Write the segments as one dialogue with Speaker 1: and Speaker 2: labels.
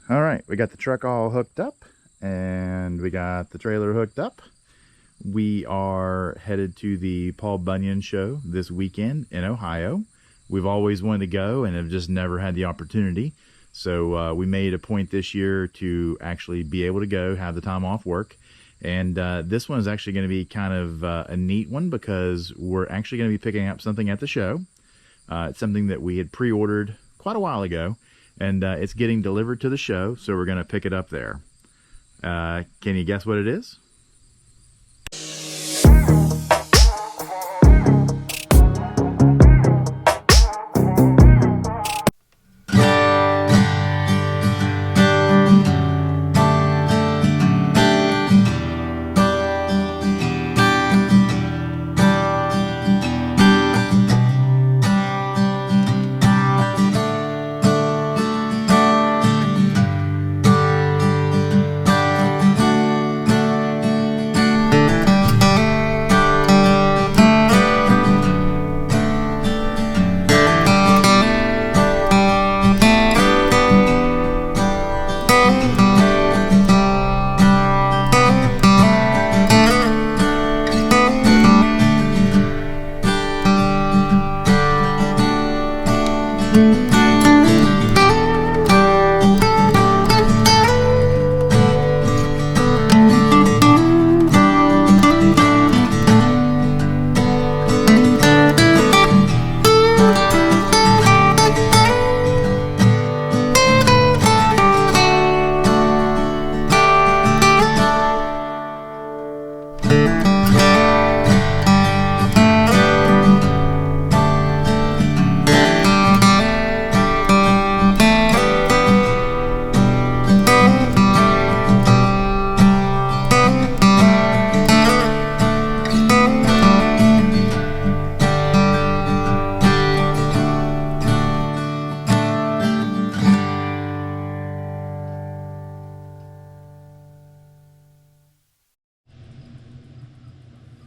Speaker 1: All right, we got the truck all hooked up and we got the trailer hooked up. We are headed to the Paul Bunyan Show this weekend in Ohio. We've always wanted to go and have just never had the opportunity. So we made a point this year to actually be able to go, have the time off work. And this one is actually going to be kind of a neat one because we're actually going to be picking up something at the show. It's something that we had pre-ordered quite a while ago, and it's getting delivered to the show, so we're going to pick it up there. Can you guess what it is?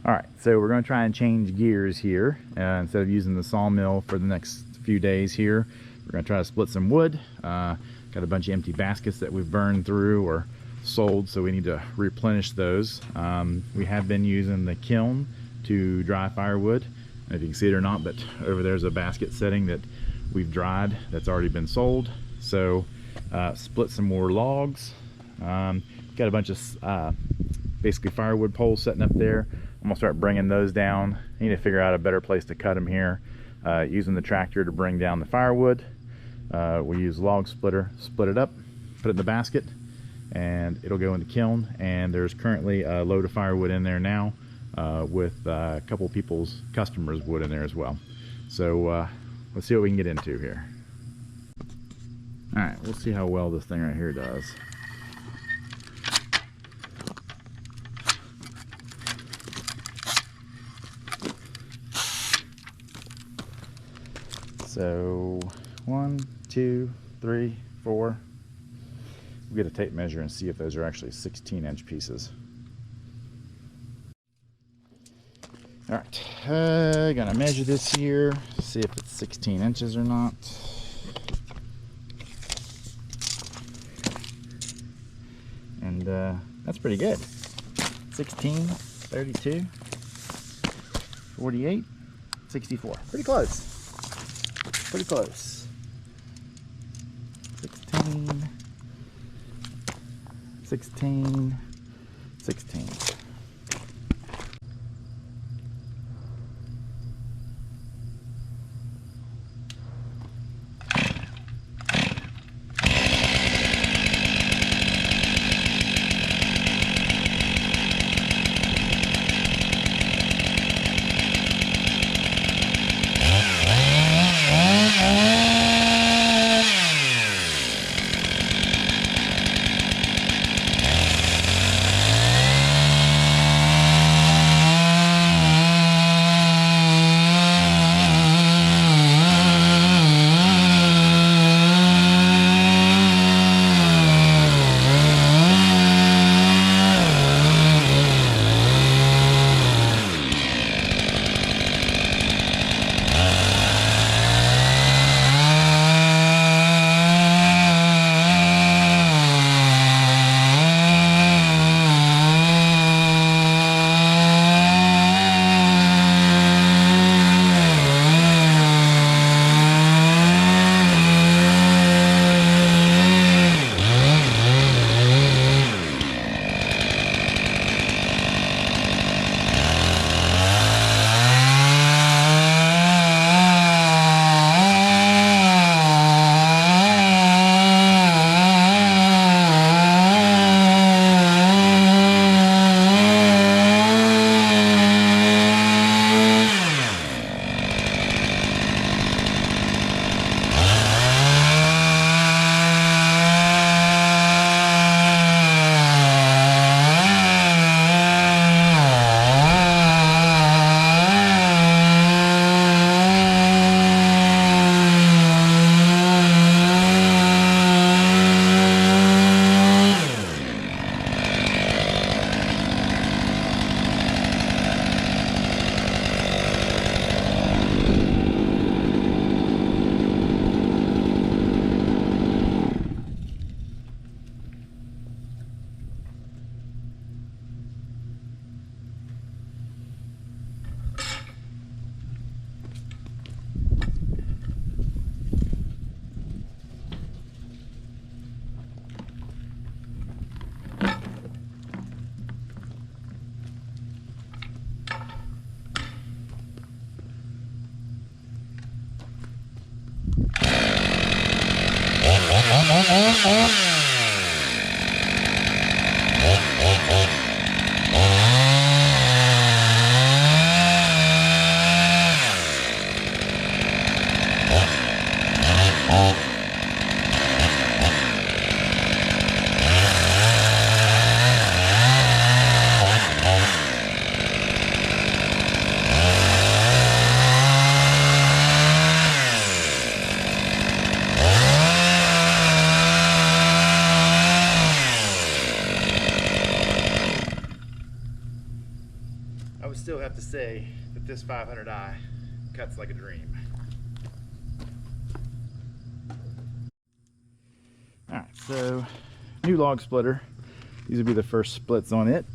Speaker 1: All right, so we're going to try and change gears here. Instead of using the sawmill for the next few days here, we're going to try to split some wood. Got a bunch of empty baskets that we've burned through or sold, so we need to replenish those. We have been using the kiln to dry firewood. I don't know if you can see it or not, but over there's a basket setting that we've dried that's already been sold. So split some more logs. Got a bunch of basically firewood poles setting up there. I'm gonna start bringing those down. I need to figure out a better place to cut them here. Using the tractor to bring down the firewood. We use log splitter, split it up, put it in the basket, and it'll go in the kiln. And there's currently a load of firewood in there now with a couple people's customers' wood in there as well. So let's see what we can get into here. All right, we'll see how well this thing right here does. So 1, 2, 3, 4. We'll get a tape measure and see if those are actually 16-inch pieces. All right, gonna measure this here, see if it's 16 inches or not. And that's pretty good. 16, 32, 48, 64. Pretty close. Pretty close. 16, 16, 16. I would still have to say that this 500i cuts like a dream. Alright, so new log splitter. These would be the first splits on it.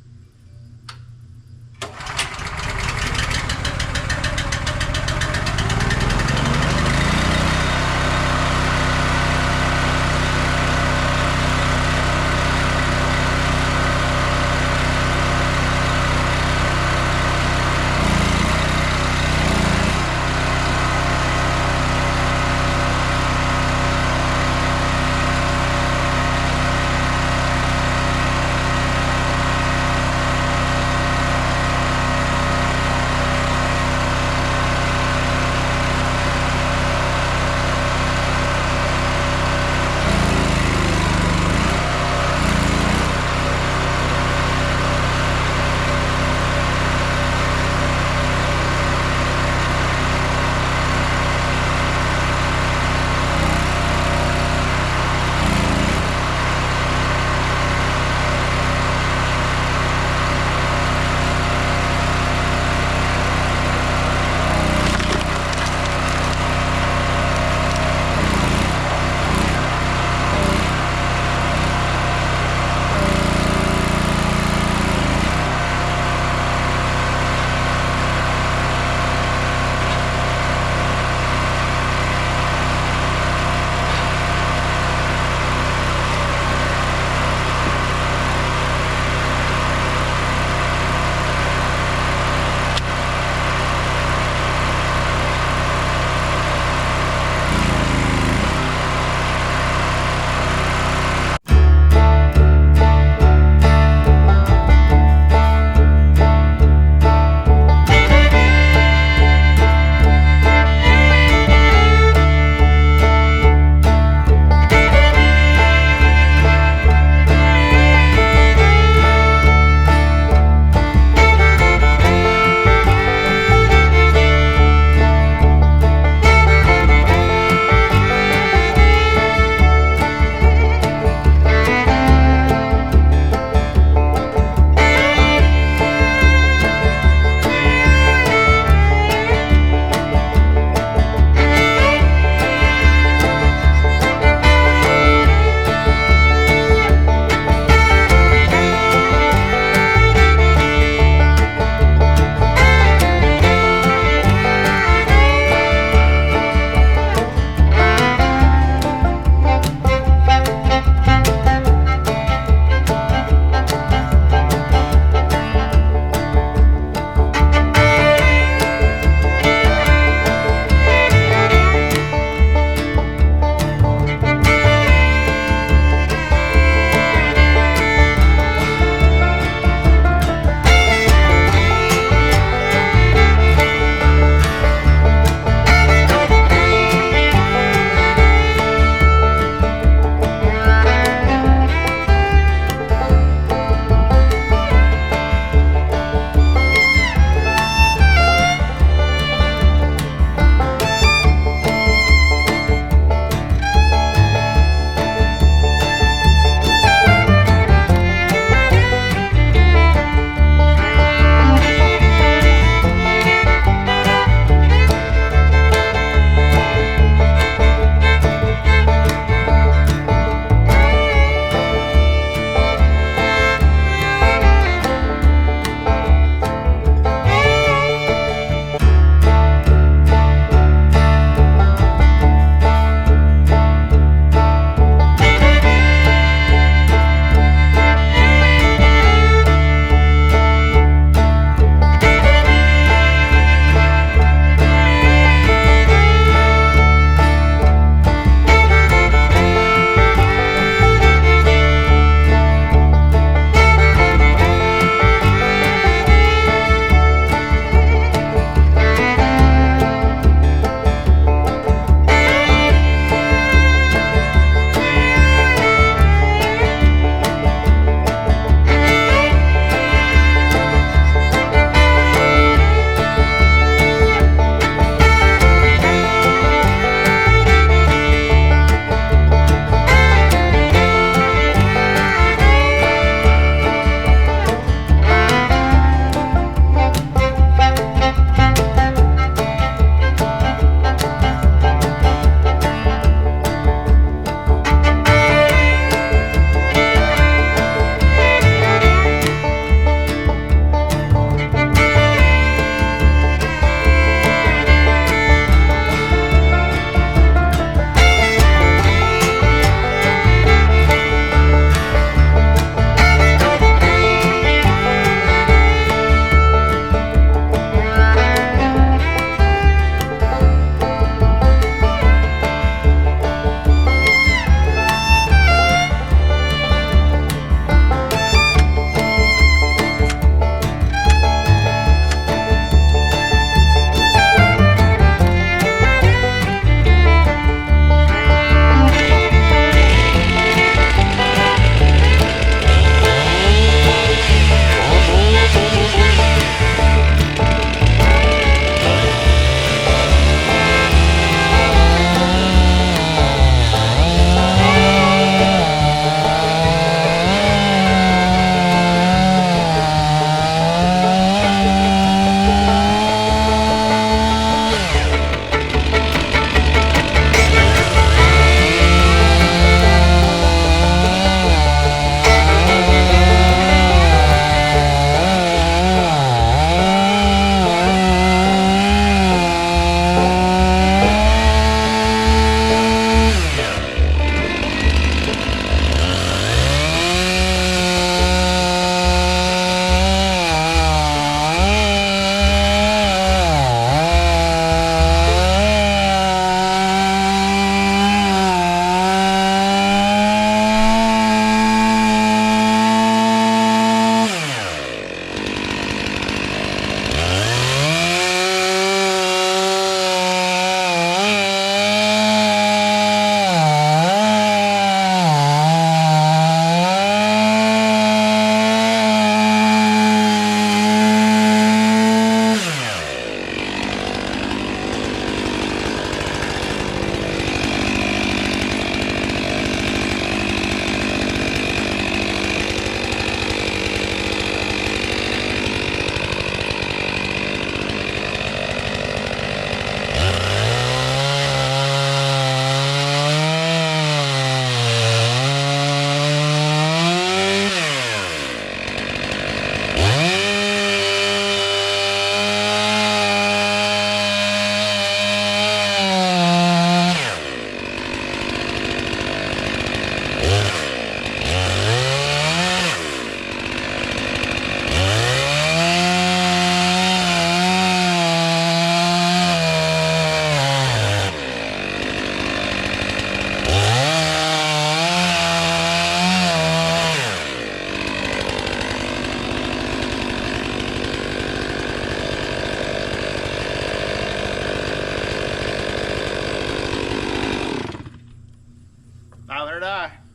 Speaker 2: Bye.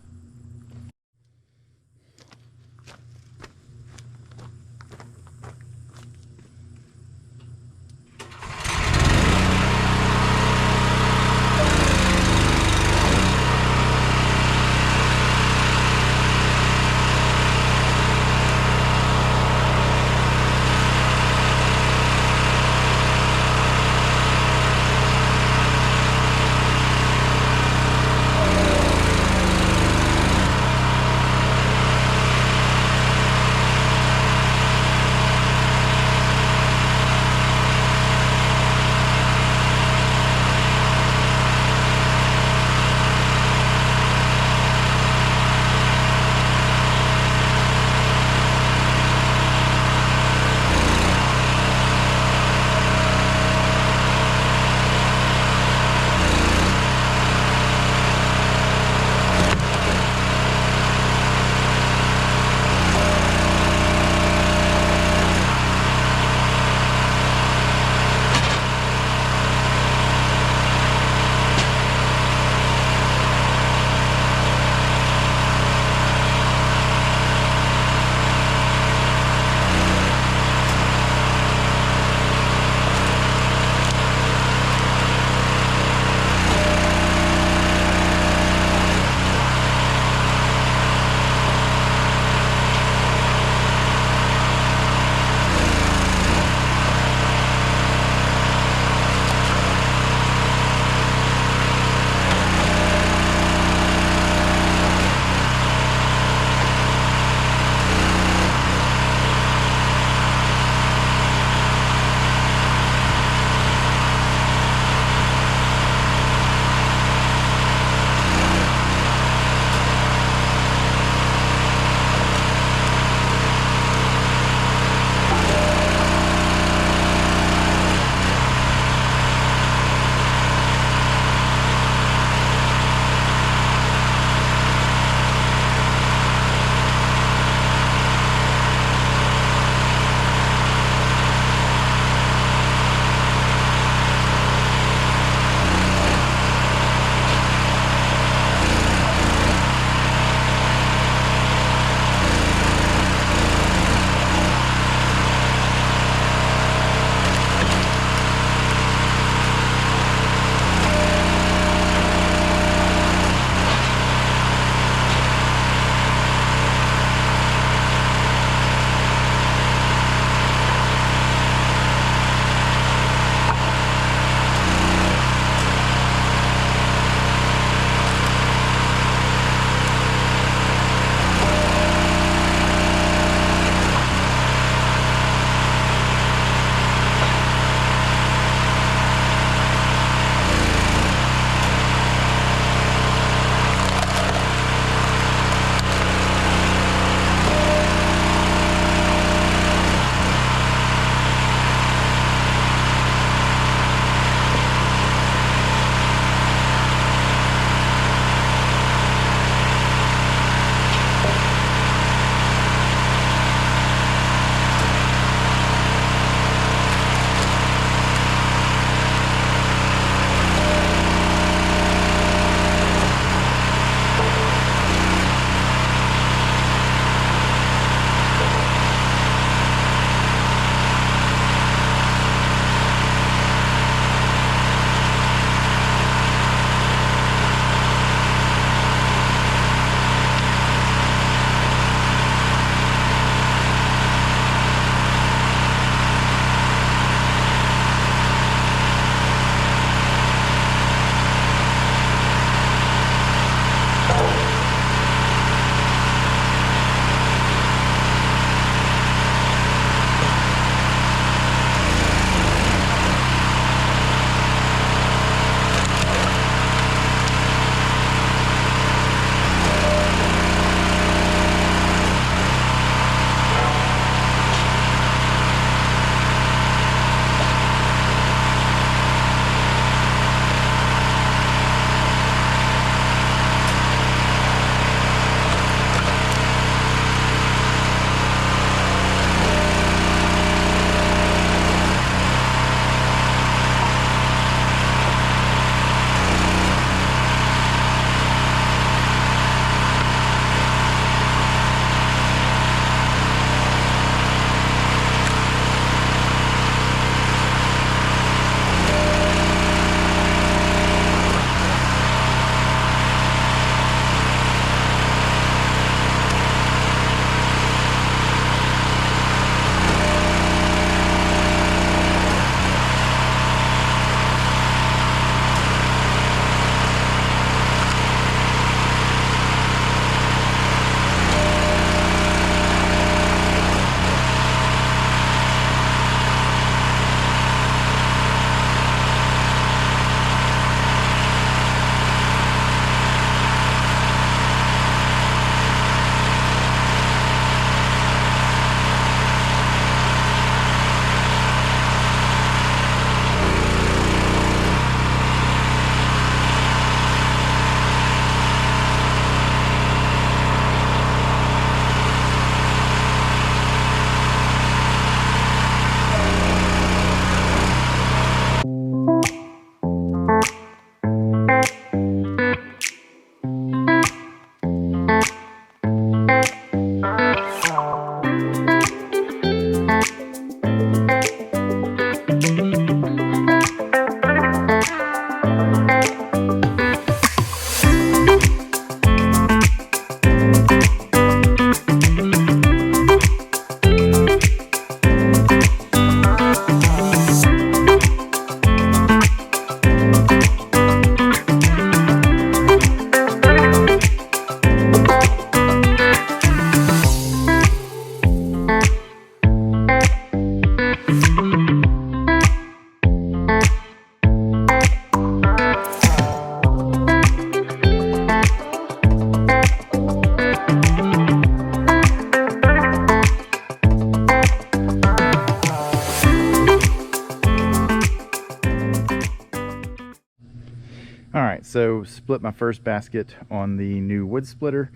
Speaker 1: so split my first basket on the new wood splitter.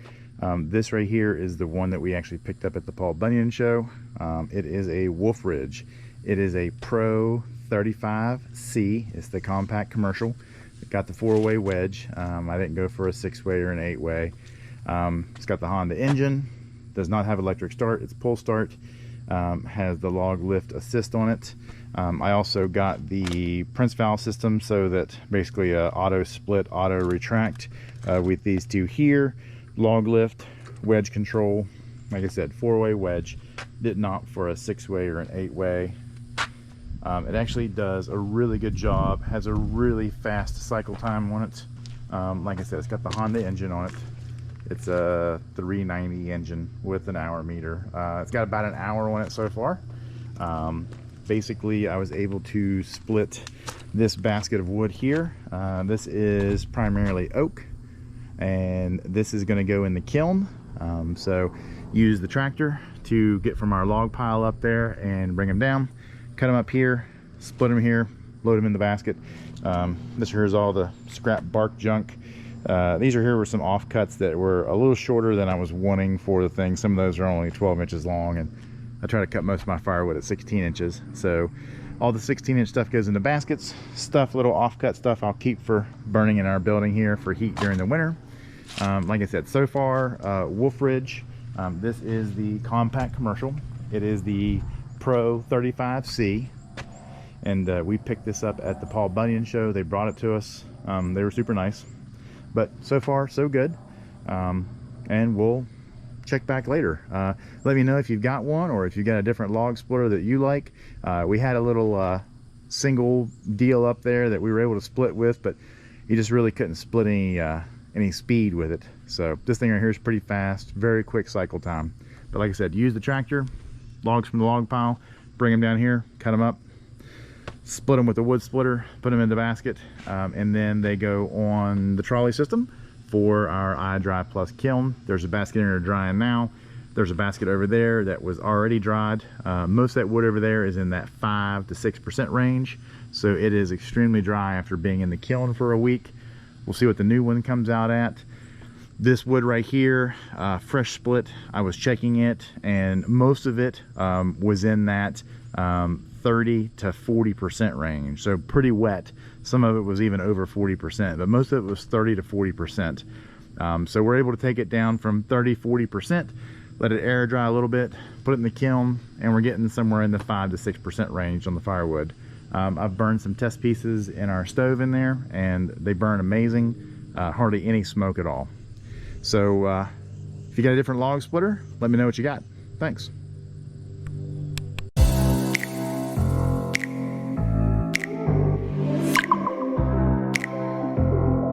Speaker 1: This right here is the one that we actually picked up at the Paul Bunyan Show. It is a Wolf Ridge. It is a Pro 35C. It's the compact commercial. It got the 4-way wedge. I didn't go for a 6-way or an 8-way. It's got the Honda engine. Does not have electric start. It's pull start. Has the log lift assist on it. I also got the Prince valve system, so that basically auto split, auto retract with these two here. Log lift, wedge control. Like I said, 4-way wedge. Didn't opt for a 6-way or an 8-way. It actually does a really good job. Has a really fast cycle time on it. Like I said, it's got the Honda engine on it. It's a 390 engine with an hour meter. It's got about an hour on it so far. Basically, I was able to split this basket of wood here. This is primarily oak, and this is going to go in the kiln. So use the tractor to get from our log pile up there and bring them down, cut them up here, split them here, load them in the basket. This here is all the scrap bark junk. These are here were some offcuts that were a little shorter than I was wanting for the thing. Some of those are only 12 inches long, and I try to cut most of my firewood at 16 inches. So all the 16-inch stuff goes into baskets. Little offcut stuff I'll keep for burning in our building here for heat during the winter. Like I said, so far, Wolf Ridge. This is the compact commercial. It is the Pro 35C. And we picked this up at the Paul Bunyan Show. They brought it to us. They were super nice. But so far, so good. And we'll check back later. Let me know if you've got one, or if you've got a different log splitter that you like. We had a little single deal up there that we were able to split with, but you just really couldn't split any speed with it. So this thing right here is pretty fast, very quick cycle time. But like I said, use the tractor, logs from the log pile, bring them down here, cut them up, split them with the wood splitter, put them in the basket, and then they go on the trolley system for our IDry plus kiln. There's a basket in there drying now. There's a basket over there that was already dried. Most of that wood over there is in that 5 to 6% range, so it is extremely dry after being in the kiln for a week. We'll see what the new one comes out at. This wood right here, fresh split, I was checking it, and most of it was in that 30 to 40% range, so pretty wet. Some of it was even over 40%, but most of it was 30 to 40%. So we're able to take it down from 30-40%, let it air dry a little bit, put it in the kiln, and we're getting somewhere in the 5 to 6% range on the firewood. I've burned some test pieces in our stove in there, and they burn amazing. Hardly any smoke at all. So if you got a different log splitter, let me know what you got. Thanks.